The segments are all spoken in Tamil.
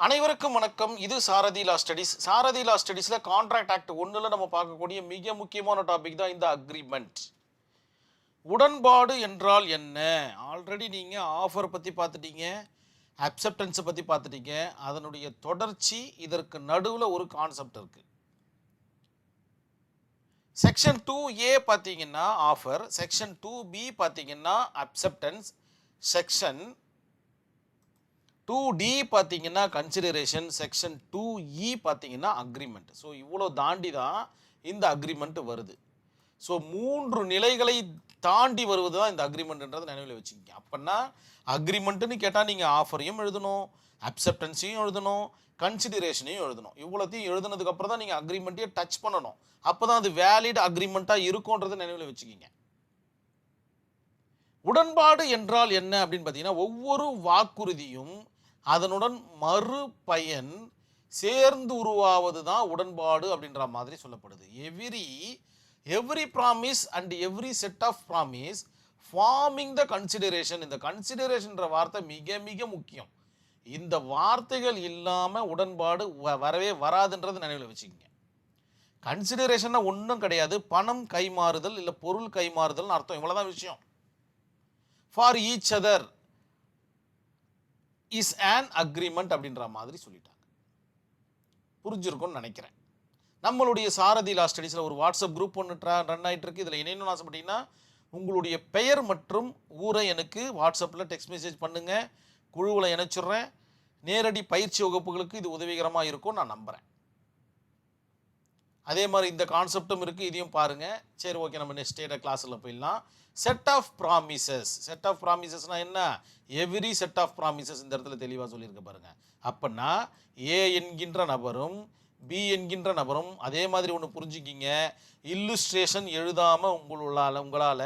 அனைவருக்கும் வணக்கம். இது சாரதி லா ஸ்டடீஸ். சாரதி லா ஸ்டடீஸ்ல கான்ட்ராக்ட் ஆக்ட் 1ல நம்ம பார்க்கக்கூடிய மிக முக்கியமான டாபிக் தான் இந்த அக்ரிமெண்ட். உடன்பாடு என்றால் என்ன? ஆல்ரெடி நீங்க ஆஃபர் பத்தி பார்த்துட்டீங்க, அக்செப்டன்ஸை பத்தி பார்த்துட்டீங்க. அதனுடைய தொடர்ச்சி இதற்கு நடுவுல ஒரு கான்செப்ட் இருக்கு. செக்ஷன் 2A பார்த்தீங்கன்னா ஆஃபர், செக்ஷன் 2B பார்த்தீங்கன்னா அக்செப்டன்ஸ், செக்ஷன் 2D பார்த்தீங்கன்னா கன்சிடரேஷன், செக்ஷன் 2E பார்த்தீங்கன்னா அக்ரிமெண்ட். ஸோ இவ்வளோ தாண்டி தான் இந்த அக்ரிமெண்ட் வருது. ஸோ 3 நிலைகளை தாண்டி வருவது தான் இந்த அக்ரிமெண்ட்ன்றதை நினைவில் வச்சுக்கிங்க. அப்படின்னா அக்ரிமெண்ட்டுன்னு கேட்டால் நீங்கள் ஆஃபரையும் எழுதணும், அக்செப்டன்ஸையும் எழுதணும், கன்சிடரேஷனையும் எழுதணும். இவ்வளோத்தையும் எழுதுனதுக்கு அப்புறம் தான் நீங்கள் அக்ரிமெண்ட்டையே டச் பண்ணணும். அப்போ தான் அது வேலிட் அக்ரிமெண்ட்டாக இருக்கும்ன்றதை நினைவில் வச்சுக்கிங்க. உடன்பாடு என்றால் என்ன அப்படின்னு பார்த்தீங்கன்னா, ஒவ்வொரு வாக்குறுதியும் அதனுடன் மறுபயன் சேர்ந்து உருவாவது தான் உடன்பாடு அப்படின்ற மாதிரி சொல்லப்படுது. Every promise and every set of promise forming the consideration. இந்த கன்சிடரேஷன்ற வார்த்தை மிக மிக முக்கியம். இந்த வார்த்தைகள் இல்லாமல் உடன்பாடு வரவே வராதுன்றது நினைவில் வச்சுக்கோங்க. கன்சிடரேஷன்னா ஒன்றும் கிடையாது, பணம் கைமாறுதல் இல்லை பொருள் கைமாறுதல்னு அர்த்தம். இவ்வளோதான் விஷயம். For each other is an agreement அப்படின்ற மாதிரி சொல்லிட்டாங்க. புரிஞ்சிருக்கும்னு நினைக்கிறேன். நம்மளுடைய சாரதி லா ஸ்டடீஸில் ஒரு வாட்ஸ்அப் குரூப் ஒன்று ரன் ஆகிட்டு இருக்கு. இதில் இணையணும்னு ஆசைப்பட்டீங்கன்னா உங்களுடைய பெயர் மற்றும் ஊரை எனக்கு வாட்ஸ்அப்பில் டெக்ஸ்ட் மெசேஜ் பண்ணுங்கள். குழுவில் இணைச்சிடுறேன். நேரடி பயிற்சி வகுப்புகளுக்கு இது உதவிகரமாக இருக்கும் நான் நம்புகிறேன். அதே மாதிரி இந்த கான்செப்டும் இருக்குது, இதையும் பாருங்கள். சரி, ஓகே, நம்ம நெக்ஸ்ட் டேட கிளாஸில் போயிடலாம். Set of promises. Set of ப்ராமிசஸ்னால் என்ன? எவ்ரி செட் ஆஃப் ப்ராமிசஸ் இந்த இடத்துல தெளிவாக சொல்லியிருக்க பாருங்கள். அப்படின்னா ஏ என்கின்ற நபரும் பி என்கின்ற நபரும் அதே மாதிரி ஒன்று புரிஞ்சுக்கிங்க. இல்லுஸ்ட்ரேஷன் எழுதாமல் உங்களால்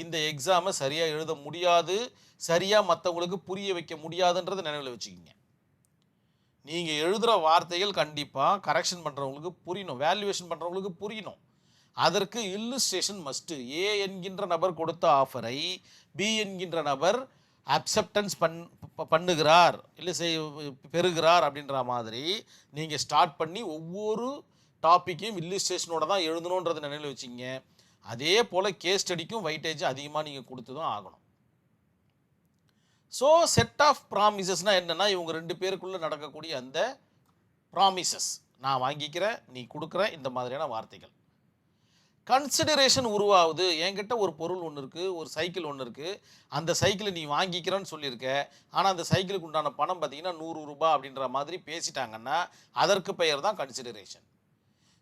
இந்த எக்ஸாமை சரியாக எழுத முடியாது, சரியாக மற்றவங்களுக்கு புரிய வைக்க முடியாதுன்றதை நினைவில் வச்சுக்கிங்க. நீங்கள் எழுதுகிற வார்த்தைகள் கண்டிப்பாக கரெக்ஷன் பண்ணுறவங்களுக்கு புரியணும், வேல்யூவேஷன் பண்ணுறவங்களுக்கு புரியணும். அதற்கு இல்லுஸ்ட்ரேஷன் மஸ்ட்டு. ஏ என்கின்ற நபர் கொடுத்த ஆஃபரை பி என்கின்ற நபர் அக்செப்டன்ஸ் பண்ணுகிறார் இல்லை பெறுகிறார் அப்படின்ற மாதிரி நீங்கள் ஸ்டார்ட் பண்ணி ஒவ்வொரு டாப்பிக்கையும் இல்லுஸ்ட்ரேஷனோட தான் எழுதணுன்றதை நினைவில் வச்சிங்க. அதே போல் கேஸ் ஸ்டடிக்கும் வெயிட்டேஜ் அதிகமாக நீங்கள் கொடுத்து தான் ஆகணும். ஸோ செட் ஆஃப் ப்ராமிசஸ்னால் என்னென்னா, இவங்க 2 பேருக்குள்ளே நடக்கக்கூடிய அந்த ப்ராமிசஸ். நான் வாங்கிக்கிறேன், நீ கொடுக்குறேன், இந்த மாதிரியான வார்த்தைகள். கன்சிடரேஷன் உருவாகுது. என்கிட்ட ஒரு பொருள் ஒன்று இருக்குது, ஒரு சைக்கிள் ஒன்று இருக்குது. அந்த சைக்கிளை நீ வாங்கிக்கிறேன்னு சொல்லியிருக்க, ஆனால் அந்த சைக்கிளுக்கு உண்டான பணம் பார்த்தீங்கன்னா 100 ரூபாய் அப்படின்ற மாதிரி பேசிட்டாங்கன்னா அதற்கு பெயர் தான் கன்சிடரேஷன்.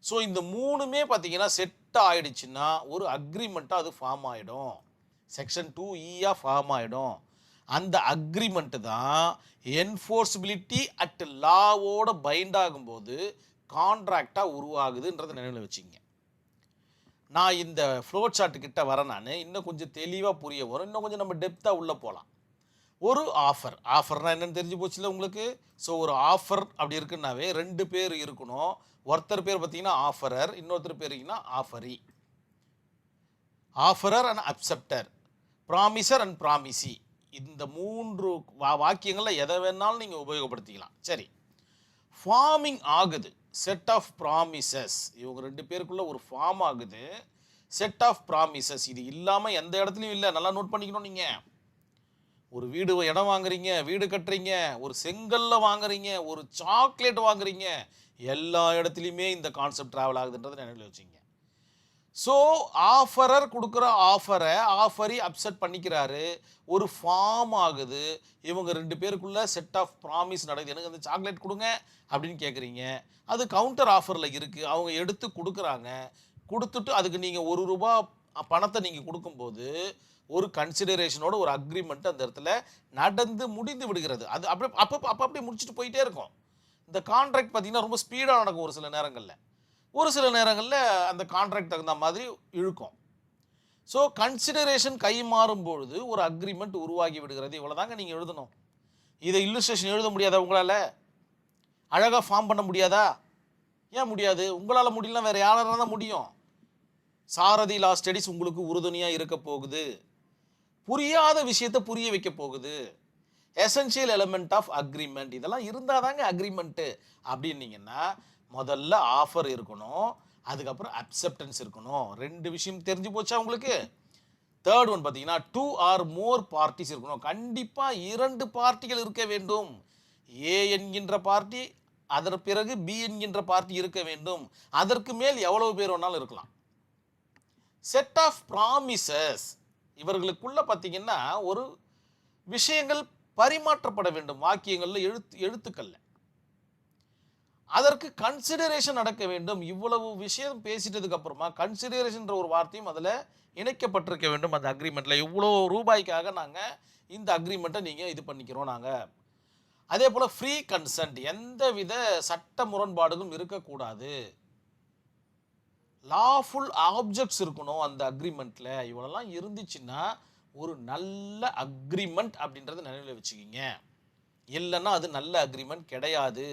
ஸோ இந்த 3மே பார்த்தீங்கன்னா செட் ஆகிடுச்சுன்னா ஒரு அக்ரிமெண்ட்டாக அது ஃபார்ம் ஆகிடும். செக்ஷன் 2E ஃபார்ம் ஆகிடும். அந்த அக்ரிமெண்ட்டு தான் என்ஃபோர்ஸபிலிட்டி அட் லாவோட பைண்ட் ஆகும்போது கான்ட்ராக்டாக உருவாகுதுன்றதை நினைவில் வச்சுங்க. நான் இந்த ஃப்ளோ சார்ட் கிட்ட வரேன். நான் இன்னும் கொஞ்சம் தெளிவாக புரிய வரும், இன்னும் கொஞ்சம் நம்ம டெப்த்தாக உள்ளே போகலாம். ஒரு ஆஃபர்னால் என்னென்னு தெரிஞ்சு போச்சுல உங்களுக்கு. ஸோ ஒரு ஆஃபர் அப்படி இருக்குன்னாவே 2 பேர் இருக்கணும். ஒருத்தர் பேர் பார்த்தீங்கன்னா ஆஃபரர், இன்னொருத்தர் பேர் offeree. Offerer and acceptor, promisor and promisee. இந்த 3 வாக்கியங்களில் எதை வேணாலும் நீங்கள் உபயோகப்படுத்திக்கலாம். சரி, ஃபார்மிங் ஆகுது செட் ஆஃப் ப்ராமிசஸ். இவங்க 2 பேருக்குள்ள ஒரு ஃபார்ம் ஆகுது செட் ஆஃப் ப்ராமிசஸ். இது இல்லாமல் எந்த இடத்துலையும் இல்லை. நல்லா நோட் பண்ணிக்கணும். நீங்கள் ஒரு இடம் வாங்குறீங்க, வீடு கட்டுறீங்க, ஒரு செங்கல்ல வாங்குறீங்க, ஒரு சாக்லேட் வாங்குறீங்க, எல்லா இடத்துலையுமே இந்த கான்செப்ட் ட்ராவல் ஆகுதுன்றதை நினைவில் வச்சுங்க. ஸோ ஆஃபரர் கொடுக்குற ஆஃபரை ஆஃபரி அப்செட் பண்ணிக்கிறாரு, ஒரு ஃபார்ம் ஆகுது. இவங்க 2 பேருக்குள்ள செட் ஆஃப் ப்ராமிஸ் நடக்குது. எனக்கு அந்த சாக்லேட் கொடுங்க அப்படின்னு கேட்குறீங்க. அது கவுண்டர் ஆஃபரில் இருக்குது. அவங்க எடுத்து கொடுக்குறாங்க. கொடுத்துட்டு அதுக்கு நீங்கள் 1 ரூபா பணத்தை நீங்கள் கொடுக்கும்போது ஒரு கன்சிடரேஷனோட ஒரு அக்ரிமெண்ட் அந்த இடத்துல நடந்து முடிந்து விடுகிறது. அது அப்படியே முடிச்சுட்டு போயிட்டே இருக்கும். இந்த கான்ட்ராக்ட் பார்த்தீங்கன்னா ரொம்ப ஸ்பீடாக நடக்கும். ஒரு சில நேரங்களில் அந்த கான்ட்ராக்ட் தகுந்த மாதிரி இழுக்கும். ஸோ கன்சிடரேஷன் கை மாறும்பொழுது ஒரு அக்ரிமெண்ட் உருவாகி விடுகிறது. இவ்வளோதாங்க நீங்கள் எழுதணும். இதை இல்லுஸ்ட்ரேஷன் எழுத முடியாதா? உங்களால் அழகாக ஃபார்ம் பண்ண முடியாதா? ஏன் முடியாது? உங்களால் முடியலன்னா வேறு யாரால தான் முடியும்? சாரதி லா ஸ்டடீஸ் உங்களுக்கு உறுதுணையாக இருக்க போகுது. புரியாத விஷயத்தை புரிய வைக்க போகுது. Essential element of agreement. இதெல்லாம் இருந்தால் தாங்க அக்ரிமெண்ட்டு அப்படின்னீங்கன்னா, முதல்ல ஆஃபர் இருக்கணும், அதுக்கப்புறம் அக்செப்டன்ஸ் இருக்கணும். 2 விஷயம் தெரிஞ்சு போச்சா உங்களுக்கு? தேர்ட் ஒன் பார்த்தீங்கன்னா 2 ஆர் மோர் பார்ட்டிஸ் இருக்கணும். கண்டிப்பாக 2 பார்ட்டிகள் இருக்க வேண்டும். ஏ என்கின்ற பார்ட்டி, அதற்கு பிறகு பி என்கின்ற பார்ட்டி இருக்க வேண்டும். அதற்கு மேல் எவ்வளவு பேர் வேணாலும் இருக்கலாம். செட் ஆஃப் ப்ராமிசஸ், இவர்களுக்குள்ள பார்த்தீங்கன்னா ஒரு விஷயங்கள் பரிமாற்றப்பட வேண்டும். வாக்கியங்கள்ல எழுத்துக்கள்ல அதற்கு கன்சிடரேஷன் நடக்க வேண்டும். இவ்வளவு விஷயம் பேசிட்டதுக்கு அப்புறமா கன்சிடரேஷன்ற ஒரு வார்த்தையும் அதில் இணைக்கப்பட்டிருக்க வேண்டும். அந்த அக்ரிமெண்ட்ல இவ்வளோ ரூபாய்க்காக நாங்கள் இந்த அக்ரிமெண்ட்டை நீங்கள் இது பண்ணிக்கிறோம் நாங்கள். அதே போல் ஃப்ரீ கன்சென்ட், எந்த வித சட்ட முரண்பாடுகளும் இருக்கக்கூடாது. லாஃபுல் ஆப்ஜெக்ட்ஸ் இருக்கணும் அந்த அக்ரிமெண்ட்ல. இவ்வளோலாம் இருந்துச்சுன்னா ஒரு நல்ல அக்ரிமெண்ட் அப்படின்றத நினைவில் வச்சுக்கிங்க. இல்லைன்னா அது நல்ல அக்ரிமெண்ட் கிடையாது.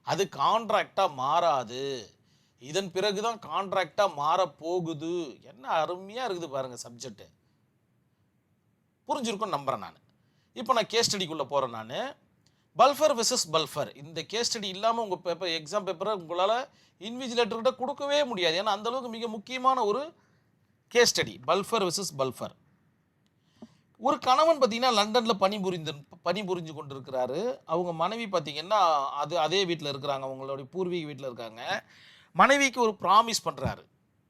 அது கான்ட்ராக்டாக மாறாது. இதன் பிறகு தான் கான்ட்ராக்டாக மாறப்போகுது. என்ன அருமையாக இருக்குது பாருங்கள் சப்ஜெக்டு. புரிஞ்சிருக்கும் நம்புகிறேன் நான். இப்போ நான் கேஸ் ஸ்டடிக்குள்ளே போகிறேன். நான் பல்ஃபர் வெர்சஸ் பல்ஃபர், இந்த கேஸ் ஸ்டடி இல்லாமல் உங்கள் பேப்பர் எக்ஸாம் பேப்பரை உங்களால் இன்விஜிலேட்டர்கிட்ட கொடுக்கவே முடியாது. ஏன்னா அந்தளவுக்கு மிக முக்கியமான ஒரு case study Balfour versus Balfour. ஒரு கணவன் பார்த்தீங்கன்னா லண்டனில் பணிபுரிஞ்சு கொண்டு இருக்கிறாரு. அவங்க மனைவி பார்த்தீங்கன்னா அதே வீட்டில் இருக்கிறாங்க, அவங்களுடைய பூர்வீக வீட்டில் இருக்காங்க. மனைவிக்கு ஒரு ப்ராமிஸ் பண்ணுறாரு.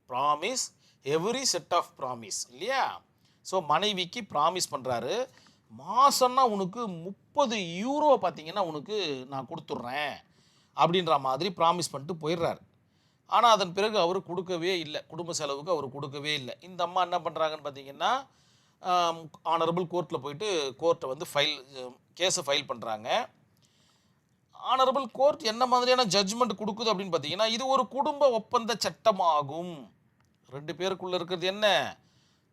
Promise, every set of promise இல்லையா? ஸோ மனைவிக்கு ப்ராமிஸ் பண்ணுறாரு, மாதம்னா உனக்கு 30 யூரோ பார்த்தீங்கன்னா உனக்கு நான் கொடுத்துட்றேன் அப்படின்ற மாதிரி ப்ராமிஸ் பண்ணிட்டு போயிடுறாரு. ஆனால் அதன் பிறகு அவர் கொடுக்கவே இல்லை. குடும்ப செலவுக்கு அவர் கொடுக்கவே இல்லை. இந்த அம்மா என்ன பண்ணுறாங்கன்னு பார்த்தீங்கன்னா ஆனரபிள் கோர்ட்டில் போயிட்டு கோர்ட்டை வந்து கேஸை ஃபைல் பண்ணுறாங்க. ஆனரபிள் கோர்ட் என்ன மாதிரியான ஜட்ஜ்மெண்ட் கொடுக்குது அப்படின்னு பார்த்தீங்கன்னா, இது ஒரு குடும்ப ஒப்பந்த சட்டமாகும். 2 பேருக்குள்ளே இருக்கிறது என்ன?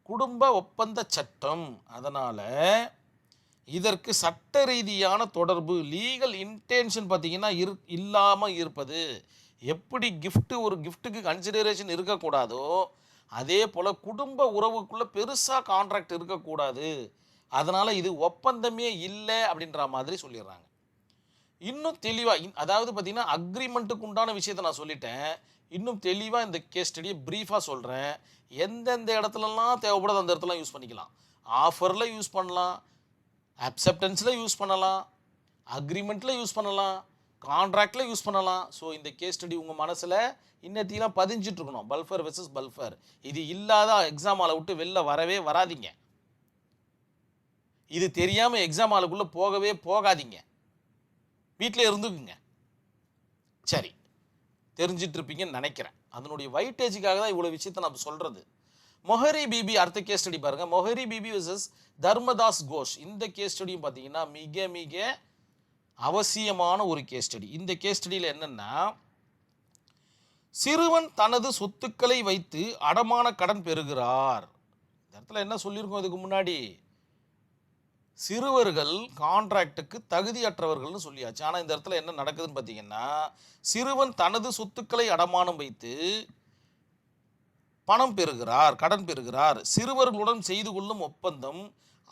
குடும்ப ஒப்பந்த சட்டம். அதனால் இதற்கு சட்ட ரீதியான தொடர்பு, லீகல் இன்டென்ஷன் பார்த்தீங்கன்னா இல்லாமல் இருப்பது. எப்படி ஒரு கிஃப்ட்டுக்கு கன்சிடரேஷன் இருக்கக்கூடாதோ அதே போல் குடும்ப உறவுக்குள்ளே பெருசாக கான்ட்ராக்ட் இருக்கக்கூடாது. அதனால் இது ஒப்பந்தமே இல்லை அப்படின்ற மாதிரி சொல்லிடுறாங்க. இன்னும் தெளிவாக அதாவது பார்த்திங்கன்னா அக்ரிமெண்ட்டுக்கு உண்டான விஷயத்தை நான் சொல்லிட்டேன். இன்னும் தெளிவாக இந்த கேஸ் ஸ்டடியை ப்ரீஃபாக சொல்கிறேன். எந்தெந்த இடத்துலலாம் தேவைப்படுது அந்த இடத்துல யூஸ் பண்ணிக்கலாம். ஆஃபரில் யூஸ் பண்ணலாம், அக்செப்டன்ஸில் யூஸ் பண்ணலாம், அக்ரிமெண்ட்டில் யூஸ் பண்ணலாம், கான்ட்ராக்டில் யூஸ் பண்ணலாம். ஸோ இந்த கேஸ் ஸ்டடி உங்கள் மனசில் இன்னத்தையெல்லாம் பதிஞ்சிட்டு இருக்கணும். பல்ஃபர் வெர்சஸ் பல்ஃபர், இது இல்லாத எக்ஸாம் ஹாலை விட்டு வெளில வரவே வராதிங்க. இது தெரியாமல் எக்ஸாம் ஹாலுக்குள்ளே போகவே போகாதீங்க. வீட்டில் இருந்துக்குங்க. சரி, தெரிஞ்சிட்டு இருப்பீங்கன்னு நினைக்கிறேன். அதனுடைய வைட்டேஜுக்காக தான் இவ்வளோ விஷயத்தை நான் சொல்கிறது. மொஹரி பிபி அடுத்த கேஸ் ஸ்டடி பாருங்கள். மொஹரி பிபி வெர்சஸ் தர்மதாஸ் கோஷ். இந்த கேஸ் ஸ்டடியும் பார்த்தீங்கன்னா மிக மிக அவசியமான ஒரு கேஸ் ஸ்டடி. இந்த கேஸ் ஸ்டடியில் என்னென்னா, சிறுவன் தனது சொத்துக்களை வைத்து அடமான கடன் பெறுகிறார். இந்த இடத்துல என்ன சொல்லியிருக்கோம் இதுக்கு முன்னாடி? சிறுவர்கள் கான்ட்ராக்டுக்கு தகுதியற்றவர்கள்னு சொல்லியாச்சு. ஆனால் இந்த இடத்துல என்ன நடக்குதுன்னு பார்த்தீங்கன்னா, சிறுவன் தனது சொத்துக்களை அடமானம் வைத்து பணம் பெறுகிறார், கடன் பெறுகிறார். சிறுவர்களுடன் செய்து கொள்ளும் ஒப்பந்தம்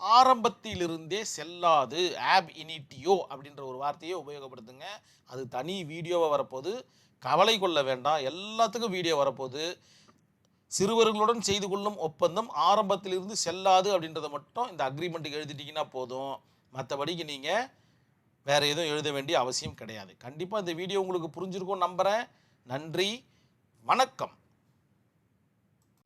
ஆரம்பத்திலிருந்தே செல்லாது. ஆப் இனிட்டியோ அப்படின்ற ஒரு வார்த்தையை உபயோகப்படுத்துங்க. அது தனி வீடியோவாக வரப்போகுது, கவலை கொள்ள வேண்டாம். எல்லாத்துக்கும் வீடியோ வரப்போகுது. சிறுவர்களுடன் செய்து கொள்ளும் ஒப்பந்தம் ஆரம்பத்திலிருந்து செல்லாது அப்படின்றத மட்டும் இந்த அக்ரிமெண்ட்டுக்கு எழுதிட்டிங்கன்னா போதும். மற்றபடிக்கு நீங்கள் வேறு எதுவும் எழுத வேண்டிய அவசியம் கிடையாது. கண்டிப்பாக இந்த வீடியோ உங்களுக்கு புரிஞ்சிருக்கும் நம்புகிறேன். நன்றி, வணக்கம்.